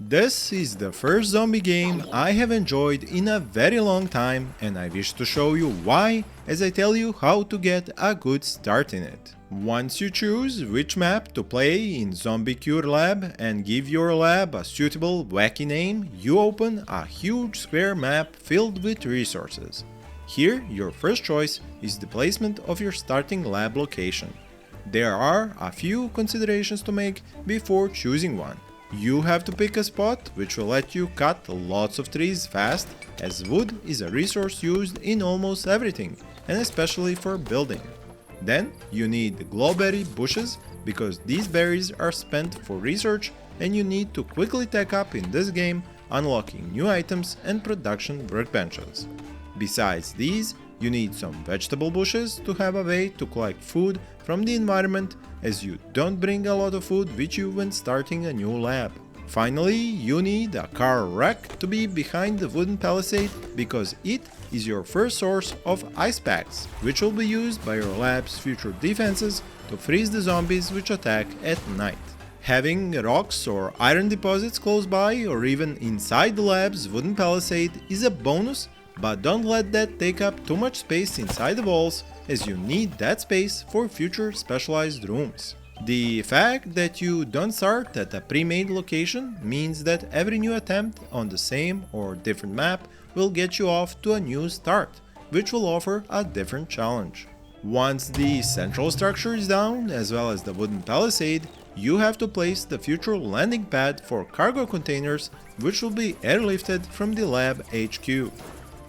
This is the first zombie game I have enjoyed in a very long time, and I wish to show you why as I tell you how to get a good start in it. Once you choose which map to play in Zombie Cure Lab and give your lab a suitable wacky name, you open a huge square map filled with resources. Here, your first choice is the placement of your starting lab location. There are a few considerations to make before choosing one. You have to pick a spot which will let you cut lots of trees fast, as wood is a resource used in almost everything, and especially for building. Then you need glowberry bushes because these berries are spent for research and you need to quickly tech up in this game, unlocking new items and production workbenches. Besides these, you need some vegetable bushes to have a way to collect food from the environment, as you don't bring a lot of food with you when starting a new lab. Finally, you need a car rack to be behind the wooden palisade because it is your first source of ice packs, which will be used by your lab's future defenses to freeze the zombies which attack at night. Having rocks or iron deposits close by or even inside the lab's wooden palisade is a bonus, but don't let that take up too much space inside the walls, as you need that space for future specialized rooms. The fact that you don't start at a pre-made location means that every new attempt on the same or different map will get you off to a new start, which will offer a different challenge. Once the central structure is down, as well as the wooden palisade, you have to place the future landing pad for cargo containers, which will be airlifted from the lab HQ.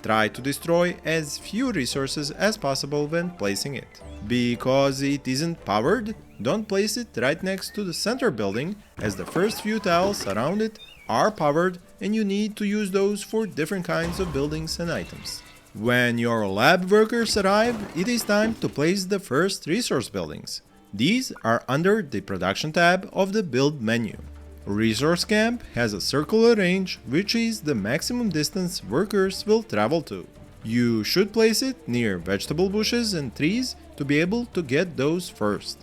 Try to destroy as few resources as possible when placing it. Because it isn't powered, don't place it right next to the center building, as the first few tiles around it are powered and you need to use those for different kinds of buildings and items. When your lab workers arrive, it is time to place the first resource buildings. These are under the production tab of the build menu. Resource camp has a circular range, which is the maximum distance workers will travel to. You should place it near vegetable bushes and trees to be able to get those first.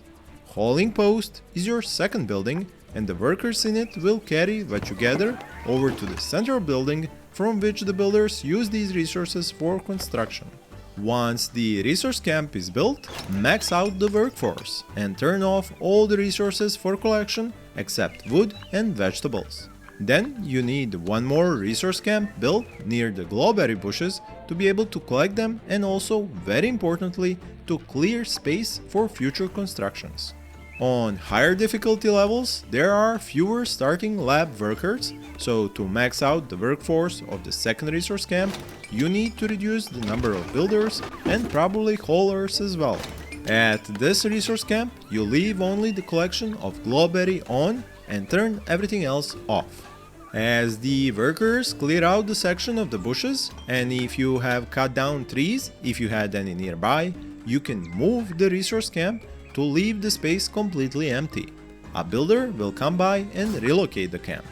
Hauling post is your second building, and the workers in it will carry what you gather over to the central building, from which the builders use these resources for construction. Once the resource camp is built, max out the workforce and turn off all the resources for collection except wood and vegetables. Then you need one more resource camp built near the glowberry bushes to be able to collect them, and also, very importantly, to clear space for future constructions. On higher difficulty levels, there are fewer starting lab workers, so to max out the workforce of the second resource camp, you need to reduce the number of builders and probably haulers as well. At this resource camp, you leave only the collection of glowberry on and turn everything else off. As the workers clear out the section of the bushes, and if you have cut down trees, if you had any nearby, you can move the resource camp to leave the space completely empty. A builder will come by and relocate the camp.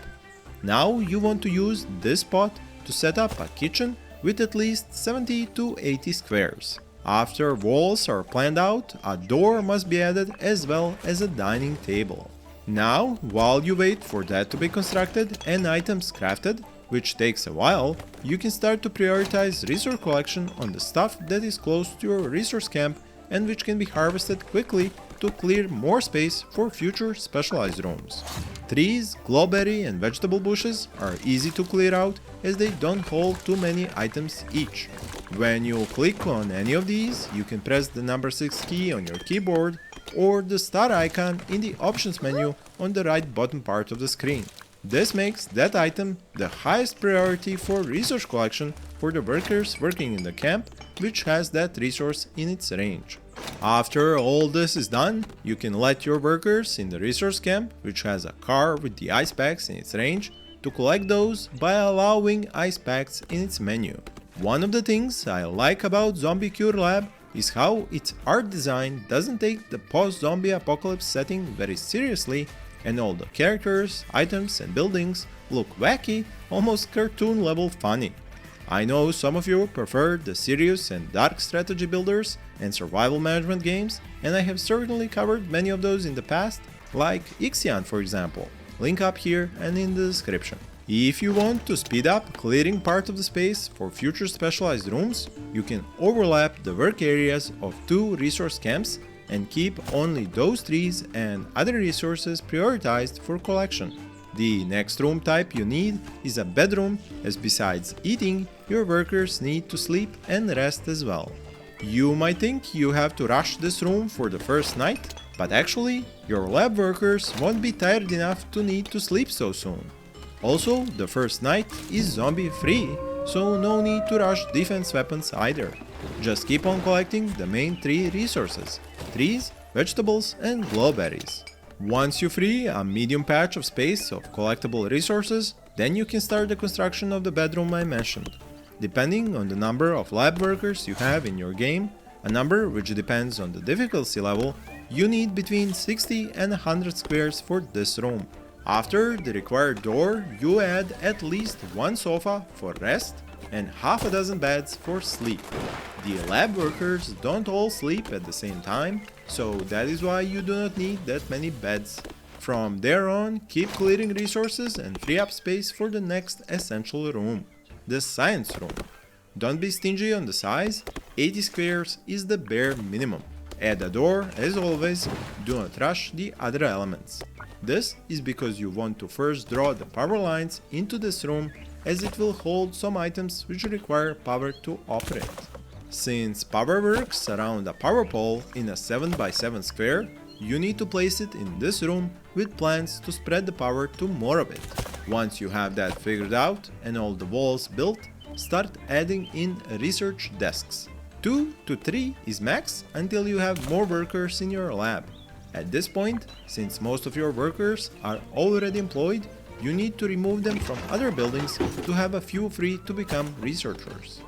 Now you want to use this spot to set up a kitchen with at least 70 to 80 squares. After walls are planned out, a door must be added as well as a dining table. Now, while you wait for that to be constructed and items crafted, which takes a while, you can start to prioritize resource collection on the stuff that is close to your resource camp and which can be harvested quickly to clear more space for future specialized rooms. Trees, glowberry and vegetable bushes are easy to clear out as they don't hold too many items each. When you click on any of these, you can press the number 6 key on your keyboard or the star icon in the options menu on the right bottom part of the screen. This makes that item the highest priority for resource collection for the workers working in the camp, which has that resource in its range. After all this is done, you can let your workers in the resource camp, which has a car with the ice packs in its range, to collect those by allowing ice packs in its menu. One of the things I like about Zombie Cure Lab is how its art design doesn't take the post-zombie apocalypse setting very seriously, and all the characters, items and buildings look wacky, almost cartoon level funny. I know some of you prefer the serious and dark strategy builders and survival management games, and I have certainly covered many of those in the past, like Ixion for example. link up here and in the description. If you want to speed up clearing part of the space for future specialized rooms, you can overlap the work areas of 2 resource camps and keep only those trees and other resources prioritized for collection. The next room type you need is a bedroom, as besides eating, your workers need to sleep and rest as well. You might think you have to rush this room for the first night, but actually, your lab workers won't be tired enough to need to sleep so soon. Also, the first night is zombie free, so no need to rush defense weapons either. Just keep on collecting the main 3 resources: trees, vegetables and glowberries. Once you free a medium patch of space of collectible resources, then you can start the construction of the bedroom I mentioned. Depending on the number of lab workers you have in your game, a number which depends on the difficulty level, you need between 60 and 100 squares for this room. After the required door, you add at least 1 sofa for rest and half a dozen beds for sleep. The lab workers don't all sleep at the same time, so that is why you do not need that many beds. From there on, keep clearing resources and free up space for the next essential room, the science room. Don't be stingy on the size, 80 squares is the bare minimum. Add a door, as always, do not rush the other elements. This is because you want to first draw the power lines into this room, as it will hold some items which require power to operate. Since power works around a power pole in a 7x7 square, you need to place it in this room with plans to spread the power to more of it. Once you have that figured out and all the walls built, start adding in research desks. 2 to 3 is max until you have more workers in your lab. At this point, since most of your workers are already employed, you need to remove them from other buildings to have a few free to become researchers.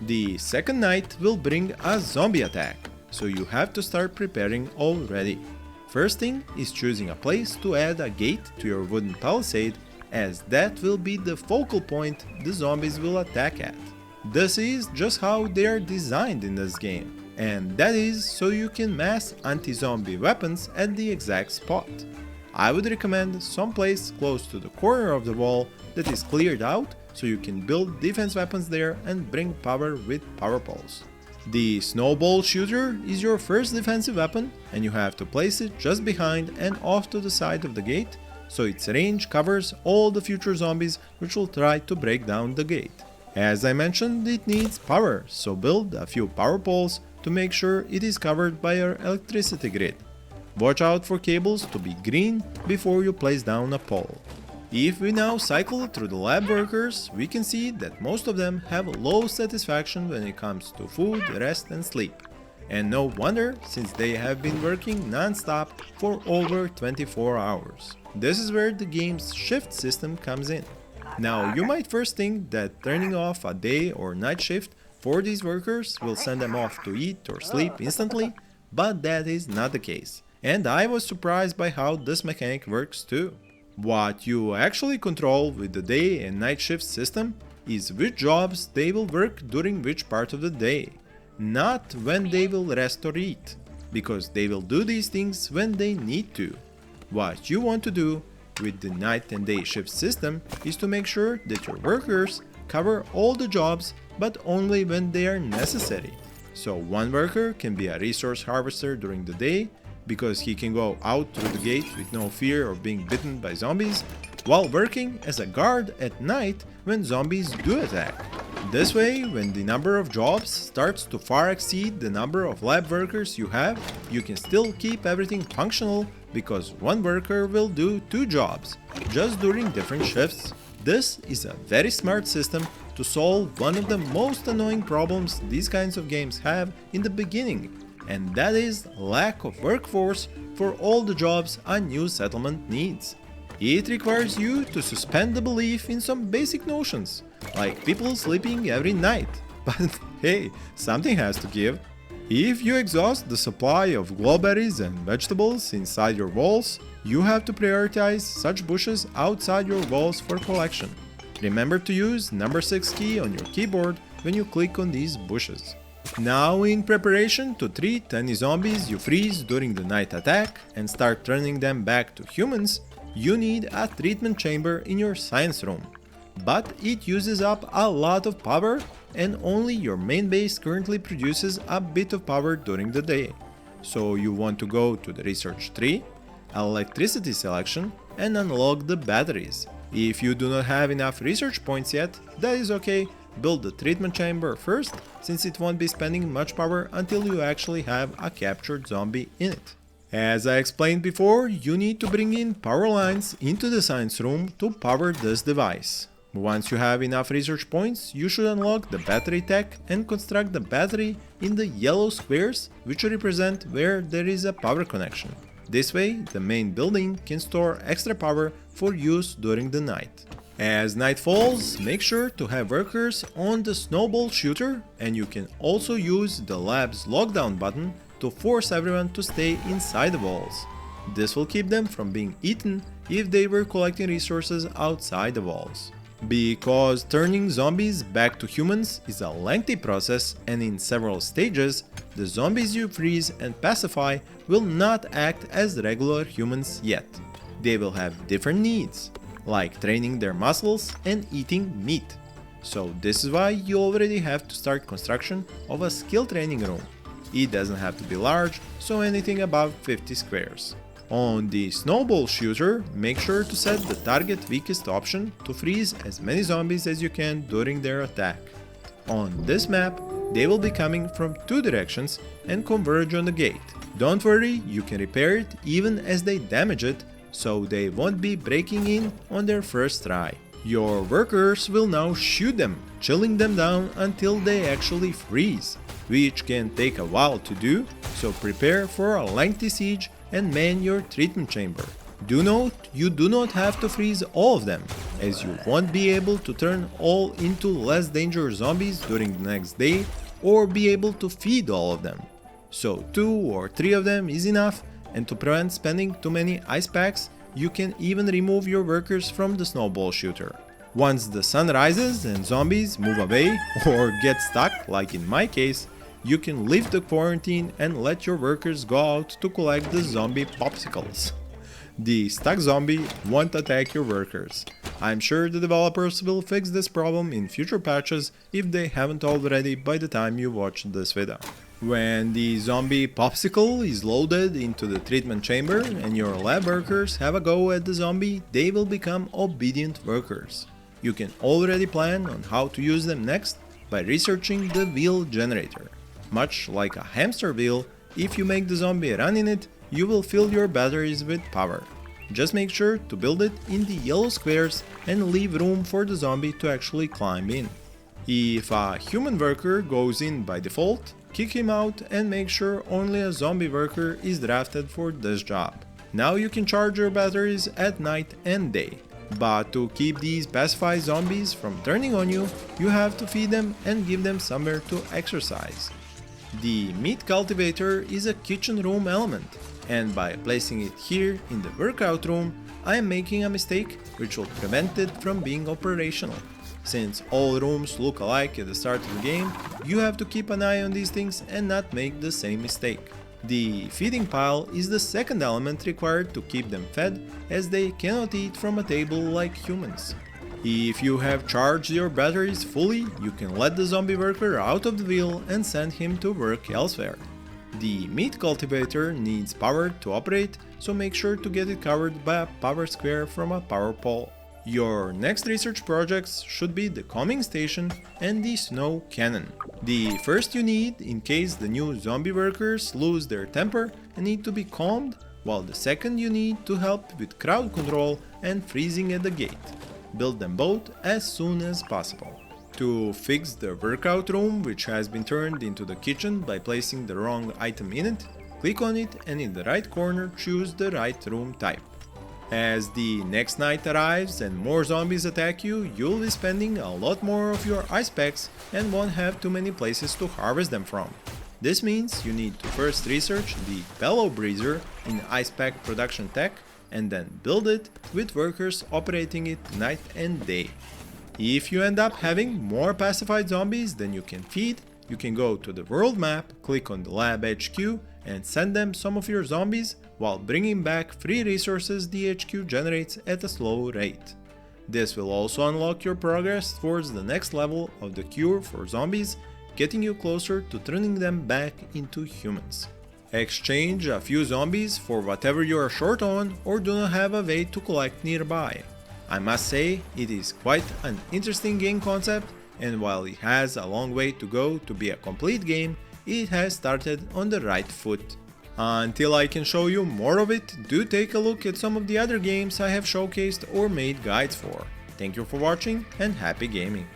The second night will bring a zombie attack, so you have to start preparing already. First thing is choosing a place to add a gate to your wooden palisade, as that will be the focal point the zombies will attack at. This is just how they are designed in this game, and that is so you can mass anti-zombie weapons at the exact spot. I would recommend some place close to the corner of the wall that is cleared out, so you can build defense weapons there and bring power with power poles. The snowball shooter is your first defensive weapon, and you have to place it just behind and off to the side of the gate, so its range covers all the future zombies which will try to break down the gate. As I mentioned, it needs power, so build a few power poles to make sure it is covered by your electricity grid. Watch out for cables to be green before you place down a pole. If we now cycle through the lab workers, we can see that most of them have low satisfaction when it comes to food, rest and sleep. And no wonder, since they have been working non-stop for over 24 hours. This is where the game's shift system comes in. Now, you might first think that turning off a day or night shift for these workers will send them off to eat or sleep instantly, but that is not the case. And I was surprised by how this mechanic works too. What you actually control with the day and night shift system is which jobs they will work during which part of the day, not when they will rest or eat, because they will do these things when they need to. What you want to do with the night and day shift system is to make sure that your workers cover all the jobs, but only when they are necessary. So one worker can be a resource harvester during the day, because he can go out through the gate with no fear of being bitten by zombies, while working as a guard at night when zombies do attack. This way, when the number of jobs starts to far exceed the number of lab workers you have, you can still keep everything functional, because one worker will do 2 jobs, just during different shifts. This is a very smart system to solve one of the most annoying problems these kinds of games have in the beginning, and that is lack of workforce for all the jobs a new settlement needs. It requires you to suspend the belief in some basic notions, like people sleeping every night. But hey, something has to give. If you exhaust the supply of glowberries and vegetables inside your walls, you have to prioritize such bushes outside your walls for collection. Remember to use number 6 key on your keyboard when you click on these bushes. Now, in preparation to treat any zombies you freeze during the night attack and start turning them back to humans, you need a treatment chamber in your science room. But it uses up a lot of power, and only your main base currently produces a bit of power during the day. So you want to go to the research tree, electricity selection, and unlock the batteries. If you do not have enough research points yet, that is okay. Build the treatment chamber first, since it won't be spending much power until you actually have a captured zombie in it. As I explained before, you need to bring in power lines into the science room to power this device. Once you have enough research points, you should unlock the battery tech and construct the battery in the yellow squares, which represent where there is a power connection. This way, the main building can store extra power for use during the night. As night falls, make sure to have workers on the snowball shooter, and you can also use the lab's lockdown button to force everyone to stay inside the walls. This will keep them from being eaten if they were collecting resources outside the walls. Because turning zombies back to humans is a lengthy process, and in several stages, the zombies you freeze and pacify will not act as regular humans yet. They will have different needs, like training their muscles and eating meat. So this is why you already have to start construction of a skill training room. It doesn't have to be large, so anything above 50 squares. On the snowball shooter, make sure to set the target weakest option to freeze as many zombies as you can during their attack. On this map, they will be coming from two directions and converge on the gate. Don't worry, you can repair it even as they damage it, so they won't be breaking in on their first try. Your workers will now shoot them, chilling them down until they actually freeze, which can take a while to do, so prepare for a lengthy siege and man your treatment chamber. Do note, you do not have to freeze all of them, as you won't be able to turn all into less dangerous zombies during the next day or be able to feed all of them. So 2 or 3 of them is enough, and to prevent spending too many ice packs, you can even remove your workers from the snowball shooter. Once the sun rises and zombies move away or get stuck, like in my case, you can lift the quarantine and let your workers go out to collect the zombie popsicles. The stuck zombie won't attack your workers. I'm sure the developers will fix this problem in future patches if they haven't already by the time you watch this video. When the zombie popsicle is loaded into the treatment chamber and your lab workers have a go at the zombie, they will become obedient workers. You can already plan on how to use them next by researching the wheel generator. Much like a hamster wheel, if you make the zombie run in it, you will fill your batteries with power. Just make sure to build it in the yellow squares and leave room for the zombie to actually climb in. If a human worker goes in by default, kick him out and make sure only a zombie worker is drafted for this job. Now you can charge your batteries at night and day. But to keep these pacified zombies from turning on you, you have to feed them and give them somewhere to exercise. The meat cultivator is a kitchen room element, and by placing it here in the workout room, I am making a mistake which will prevent it from being operational. Since all rooms look alike at the start of the game, you have to keep an eye on these things and not make the same mistake. The feeding pile is the second element required to keep them fed, as they cannot eat from a table like humans. If you have charged your batteries fully, you can let the zombie worker out of the wheel and send him to work elsewhere. The meat cultivator needs power to operate, so make sure to get it covered by a power square from a power pole. Your next research projects should be the calming station and the snow cannon. The first you need in case the new zombie workers lose their temper and need to be calmed, while the second you need to help with crowd control and freezing at the gate. Build them both as soon as possible. To fix the workout room, which has been turned into the kitchen by placing the wrong item in it, click on it and in the right corner choose the right room type. As the next night arrives and more zombies attack you, you'll be spending a lot more of your ice packs and won't have too many places to harvest them from. This means you need to first research the bellow breezer in ice pack production tech and then build it with workers operating it night and day. If you end up having more pacified zombies than you can feed, You can go to the world map, click on the lab HQ, and send them some of your zombies while bringing back free resources the HQ generates at a slow rate. This will also unlock your progress towards the next level of the cure for zombies, getting you closer to turning them back into humans. Exchange a few zombies for whatever you are short on or do not have a way to collect nearby. I must say, it is quite an interesting game concept, and while it has a long way to go to be a complete game, it has started on the right foot. Until I can show you more of it, do take a look at some of the other games I have showcased or made guides for. Thank you for watching and happy gaming!